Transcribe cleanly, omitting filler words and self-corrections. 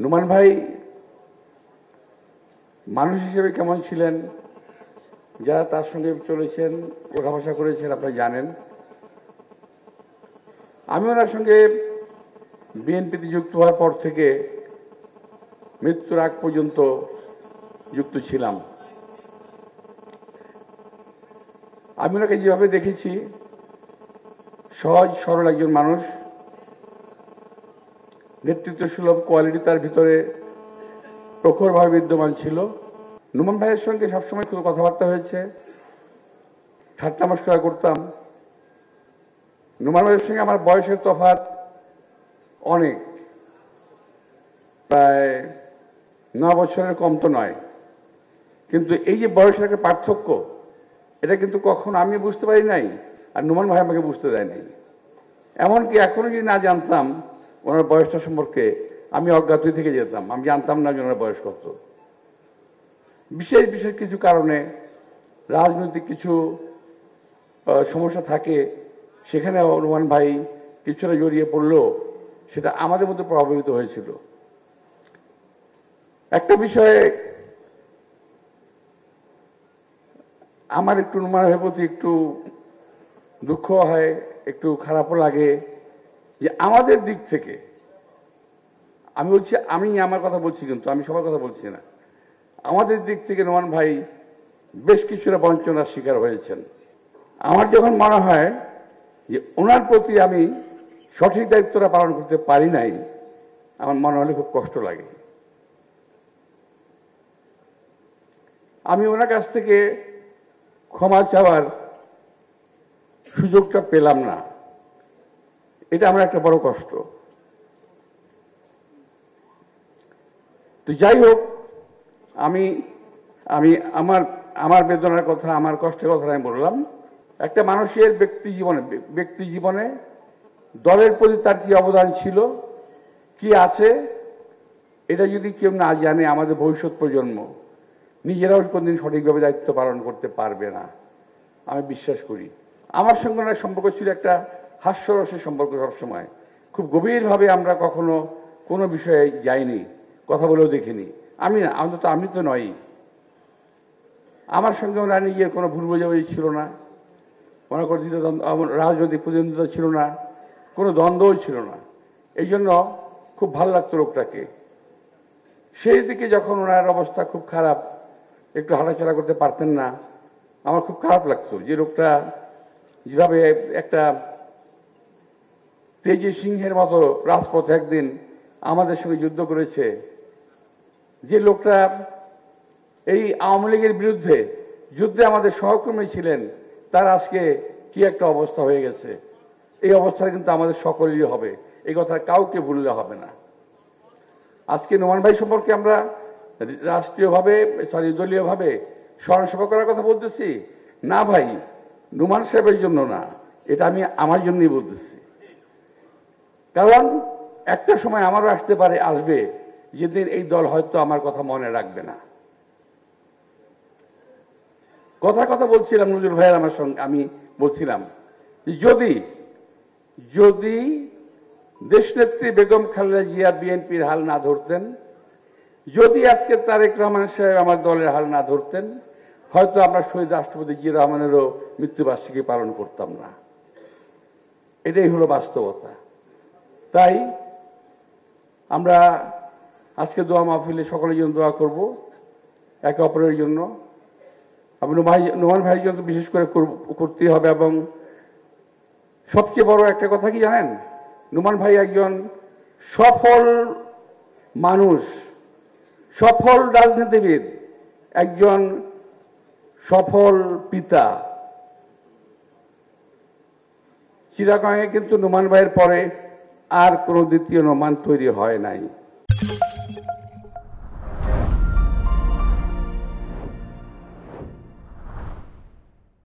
নোমান ভাই মানুষ হিসেবে কেমন ছিলেন, যারা তার সঙ্গে চলেছেন, ওঠাবসা করেছেন, আপনারা জানেন। আমি ওনার সঙ্গে বিএনপিতে যুক্ত হওয়ার পর থেকে মৃত্যুর আগ পর্যন্ত যুক্ত ছিলাম। আমি ওনাকে যেভাবে দেখেছি, সহজ সরল একজন মানুষ, নেতৃত্ব সুলভ কোয়ালিটি তার ভিতরে প্রখরভাবে বিদ্যমান ছিল। নোমান ভাইয়ের সঙ্গে সবসময় খুব কথাবার্তা হয়েছে, ঠাট্টা মশকরা করতাম। নোমান ভাইয়ের সঙ্গে আমার বয়সের তফাৎ অনেক, প্রায় 9 বছরের কম তো নয়। কিন্তু এই যে বয়সের একটা পার্থক্য, এটা কিন্তু কখনো আমি বুঝতে পারি নাই, আর নোমান ভাই আমাকে বুঝতে দেয় নাই। এমনকি এখনো যদি না জানতাম ওনার বয়সটা সম্পর্কে, আমি অজ্ঞাতই থেকে যেতাম। আমি জানতাম না যে ওনার বয়স কত। বিশেষ বিশেষ কিছু কারণে, রাজনৈতিক কিছু সমস্যা থাকে, সেখানে নোমান ভাই কিছুটা জড়িয়ে পড়লেও সেটা আমাদের মধ্যে প্রভাবিত হয়েছিল। একটা বিষয়ে আমার একটু নোমান ভাইয়ের প্রতি একটু দুঃখ হয়, একটু খারাপও লাগে, যে আমাদের দিক থেকে, আমি বলছি, আমি আমার কথা বলছি, কিন্তু আমি সবার কথা বলছি না, আমাদের দিক থেকে নোমান ভাই বেশ কিছুটা বঞ্চনার শিকার হয়েছেন। আমার যখন মনে হয় যে ওনার প্রতি আমি সঠিক দায়িত্বটা পালন করতে পারি নাই, আমার মনে হলে খুব কষ্ট লাগে। আমি ওনার কাছ থেকে ক্ষমা চাওয়ার সুযোগটা পেলাম না, এটা আমার একটা বড় কষ্ট। তো যাই হোক, আমি আমি আমার আমার বেদনার কথা, আমার কষ্টের কথা আমি বললাম। একটা মানুষের ব্যক্তি জীবনে দলের প্রতি তার কি অবদান ছিল, কি আছে, এটা যদি কেউ না জানে, আমাদের ভবিষ্যৎ প্রজন্ম নিজেরাও কোনদিন সঠিকভাবে দায়িত্ব পালন করতে পারবে না, আমি বিশ্বাস করি। আমার সঙ্গে ওনার সম্পর্ক ছিল একটা হাস্যরসের সম্পর্ক। সবসময় খুব গভীরভাবে আমরা কখনো কোনো বিষয়ে যাইনি, কথা বলেও দেখিনি। আমি না, অন্তত আমি তো নই। আমার সঙ্গে ওনার নিজের কোনো ভুল বোঝাবুঝি ছিল না, মনে করি রাজনৈতিক প্রতিদ্বন্দ্বিতা ছিল না, কোনো দ্বন্দ্বও ছিল না। এই জন্য খুব ভালো লাগতো লোকটাকে। সেই দিকে যখন ওনার অবস্থা খুব খারাপ, একটু হাঁটাচলা করতে পারতেন না, আমার খুব খারাপ লাগতো। যে লোকটা যেভাবে একটা তেজি সিংহের মতো রাজপথে একদিন আমাদের সঙ্গে যুদ্ধ করেছে, যে লোকটা এই আওয়ামী লীগের বিরুদ্ধে যুদ্ধে আমাদের সহকর্মী ছিলেন, তার আজকে কি একটা অবস্থা হয়ে গেছে। এই অবস্থা কিন্তু আমাদের সকলেরই হবে, এই কথা কাউকে ভুললে হবে না। আজকে নোমান ভাই সম্পর্কে আমরা রাষ্ট্রীয়ভাবে, দলীয়ভাবে স্মরণসভা করার কথা বলতেছি না ভাই, নোমান সাহেবের জন্য না, এটা আমি আমার জন্যই বলতেছি। কারণ একটা সময় আমারও আসবে যেদিন এই দল হয়তো আমার কথা মনে রাখবে না। কথা বলছিলাম নজরুল ভাইয়ের আমার সঙ্গে, আমি বলছিলাম যদি দেশনেত্রী বেগম খালেদা জিয়া বিএনপির হাল না ধরতেন, যদি আজকে তারেক রহমান সাহেব আমার দলের হাল না ধরতেন, হয়তো আমরা শহীদ রাষ্ট্রপতি জিয়া রহমানেরও মৃত্যুবার্ষিকী পালন করতাম না। এটাই হলো বাস্তবতা। তাই আমরা আজকে দোয়া মাহফিলে সকলের জন্য দোয়া করব, একে অপরের জন্য। নোমান ভাইয়ের জন্য বিশেষ করে করতে হবে। এবং সবচেয়ে বড় একটা কথা কি জানেন, নোমান ভাই একজন সফল মানুষ, সফল রাজনীতিবিদ, একজন সফল পিতা। চিরাগয়ে কিন্তু নোমান ভাইয়ের পরে আর কোনো দ্বিতীয় নোমান তৈরি হয় নাই।